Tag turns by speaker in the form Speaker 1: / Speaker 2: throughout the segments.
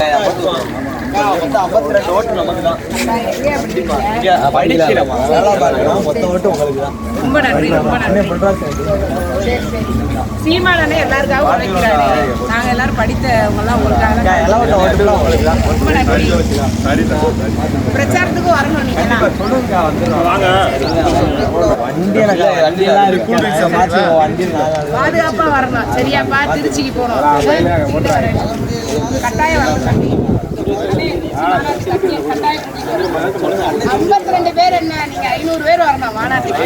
Speaker 1: 52 ஓட்டு நமக்கு தான். மொத்த ஓட்டு உங்களுக்கு தான்.
Speaker 2: ரொம்ப நன்றி, ரொம்ப நன்றி. சீமானே எல்லாருக்காகவும் உழைக்கிறாரு. நாங்க எல்லாரும் படித்தவங்கலாம் உங்களுக்காக ரொம்ப நன்றி. பிரச்சாரத்துக்கு வரணும் நீங்க பாதுகாப்பா வரணும். சரியாப்பா? திருச்சிக்கு போனோம், கட்டாயம் வரணும். 52 பேர் என்ன, நீங்க 500 பேர் வரணும் மாநாட்டுக்கு.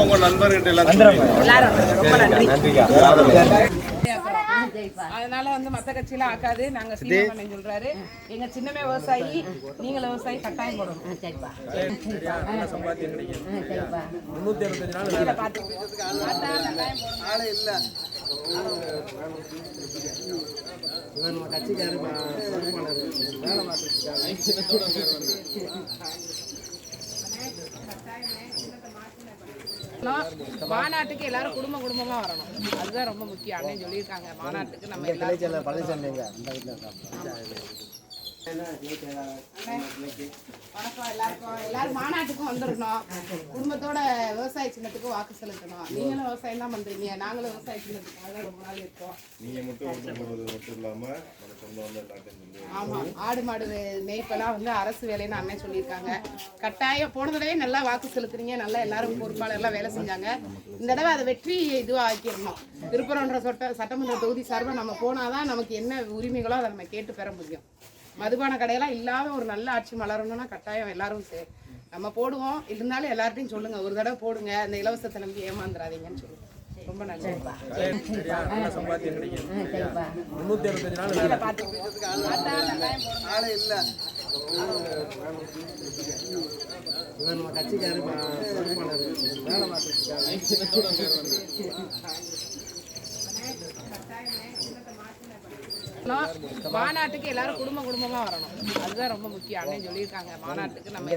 Speaker 2: உங்க நண்பர்கிட்ட எல்லாரும் ரொம்ப நன்றி. அதனால மத்த கட்சியெல்லாம் ஆக்காது. நாங்க சீமானே சொல்றாரு, எங்க சின்னமே விவசாயி, நீங்களும் விவசாயி, கட்டாயம் போடணும். மாநாட்டுக்கு எல்லாரும் குடும்பமா வரணும். அதுதான் ரொம்ப முக்கியம். அண்ணன் சொல்லியிருக்காங்க, மாநாட்டுக்கு நம்ம எல்லாரும் மாநாட்டுக்கும் வந்துடணும். குடும்பத்தோட விவசாய சின்னத்துக்கு வாக்கு செலுத்தணும். நீங்களும் விவசாயம் தான் பண்றீங்க, நாங்களும் விவசாய சின்னத்துக்காக ரொம்ப நாள் இருக்கோம். ஆமா, ஆடு மாடு மேய்ப்பெல்லாம் அரசு வேலைன்னு அண்ணன் சொல்லியிருக்காங்க. கட்டாயம் போன தடவை நல்லா வாக்கு செலுத்துறீங்க, நல்லா எல்லாரும் பொறுப்பாளர்லாம் வேலை செஞ்சாங்க. இந்த தடவை அதை வெற்றி இதுவாக ஆக்கிடணும். விருப்பம்ன்ற சட்டமன்ற தொகுதி சார்பாக நம்ம போனாதான் நமக்கு என்ன உரிமைகளோ அதை நம்ம கேட்டு பெற முடியும். மதுபான கடையெல்லாம் இல்லாம ஒரு நல்ல ஆட்சி மலரணும்னா கட்டாயம் எல்லாரும் நம்ம போடுவோம். இருந்தாலும் எல்லார்ட்டையும் சொல்லுங்க, ஒரு தடவை போடுங்க, அந்த இலவசத்தை நம்பி ஏமாந்துடாதீங்கன்னு சொல்லுங்க. ரொம்ப நன்றி. மாநாட்டுக்கு எல்லாரும் குடும்பமா வரணும். அதுதான் ரொம்ப முக்கியம். அண்ணன் சொல்லியிருக்காங்க, மாநாட்டுக்கு நம்ம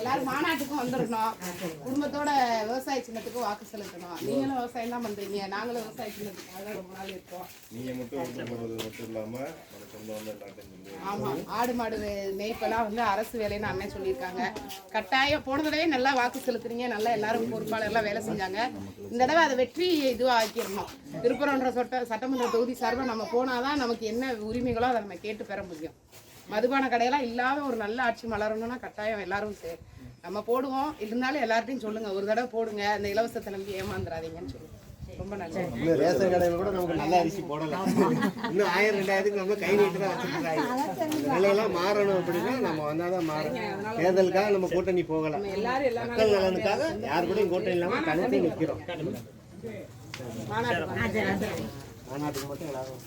Speaker 2: எல்லாரும் மாநாட்டுக்கும் வந்துடணும். குடும்பத்தோட விவசாய சின்னத்துக்கு வாக்கு செலுத்தணும். நீங்களும் விவசாயம் தான் பண்றீங்க, நாங்களும் விவசாய சின்னத்துக்காக ரொம்ப நாள் இருக்கோம். ஆமா, ஆடு மாடு மேய்ப்பெல்லாம் அரசு வேலைன்னு அண்ணன் சொல்லியிருக்காங்க. கட்டாயம் போன தடவை நல்லா வாக்கு செலுத்துறீங்க, நல்லா எல்லாரும் பொறுப்பாளர்லாம் வேலை செஞ்சாங்க. இந்த தடவை அதை வெற்றி இதுவாக ஆக்கிடணும். விருப்பம்ன்ற சட்டமன்ற தொகுதி சார்பாக நம்ம போனாதான் நமக்கு என்ன உரிமைகளோ அதை நம்ம கேட்டு பெற முடியும். மதுபான கடையெல்லாம் இல்லாம ஒரு நல்ல ஆட்சி மலரணும்னா கட்டாயம் எல்லாரும் நம்ம போடுவோம். இருந்தாலும் எல்லார்ட்டையும் சொல்லுங்க, ஒரு தடவை போடுங்க, அந்த இலவசத்தை நம்பி ஏமாந்துடாதீங்கன்னு சொல்லுங்க. ரொம்ப நன்றி.
Speaker 3: ரேஷன் கடையில் கூட நமக்கு நல்ல அரிசி போடலாம். இன்னும் 1000-2000 நம்ம கை நீட்டு தான் வச்சிருக்காங்க. நிலையெல்லாம் மாறணும் அப்படின்னா நம்ம வந்தாதான் மாறும். தேர்தலுக்காக நம்ம கூட்டணி போகலாம். மக்கள் நலனுக்காக யாரு கூடயும் கூட்டணி இல்லாமல் தனித்து நிற்கிறோம். மாநாட்டுக்கு மட்டும் எல்லாரும்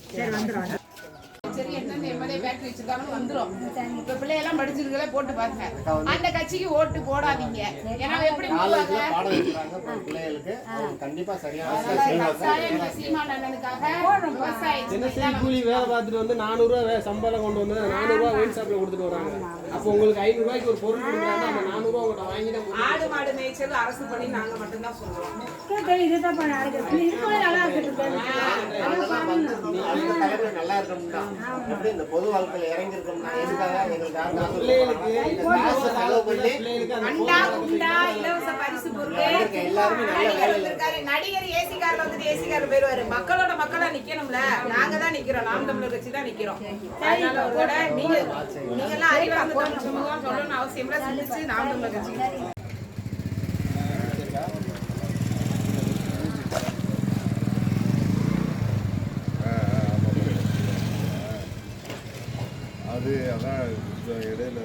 Speaker 2: சரி, என்னென்ன எம்எல்ஏ பேட்டரி வச்சிருக்காலும் வந்துடும். இப்ப பிள்ளையெல்லாம் படிச்சிருக்கே போட்டு பாருங்க. அந்த கட்சிக்கு ஓட்டு போடாதீங்க. ஏன்னா எப்படி
Speaker 4: கூலி வேலை பார்த்துட்டு வந்து 400 ரூபா சம்பளம் கொண்டு வந்து 400 ரூபா ஒயின் ஷாப்ல கொடுத்துட்டு வராங்க. அப்போ உங்களுக்கு 500 ரூபாய்க்கு ஒரு பொருள் கொடுக்குறாங்க. அந்த 400 ரூபா உங்கள்கிட்ட வாங்கிட்டு
Speaker 2: ஆடு மாடு மேய்ச்சல் அரசு பண்ணி நாங்க மட்டும்தான் சொல்றோம்.
Speaker 3: நல்லா இருக்கணும்னா எப்படி இந்த பொது வாழ்க்கையில இறங்கி இருக்கணும்னா எதுக்காக எங்களுக்கு
Speaker 2: இலவச பரிசு பொருள் நடிகர் ஏசி கார்ல வந்துட்டு ஏசி கார்ல போயிருவாரு. மக்களோட மக்களா நிக்கணும்ல, நாங்க தான் நிக்கிறோம், நாம் தமிழர் கட்சி தான் நிக்கிறோம். அதனால ஒரு நீங்க எல்லாம் அறிவார்ந்த சொல்லணும்னு அவசியம் இல்ல. சிந்திச்சு நாம் தமிழர் கட்சி
Speaker 5: அது அதான் இடையில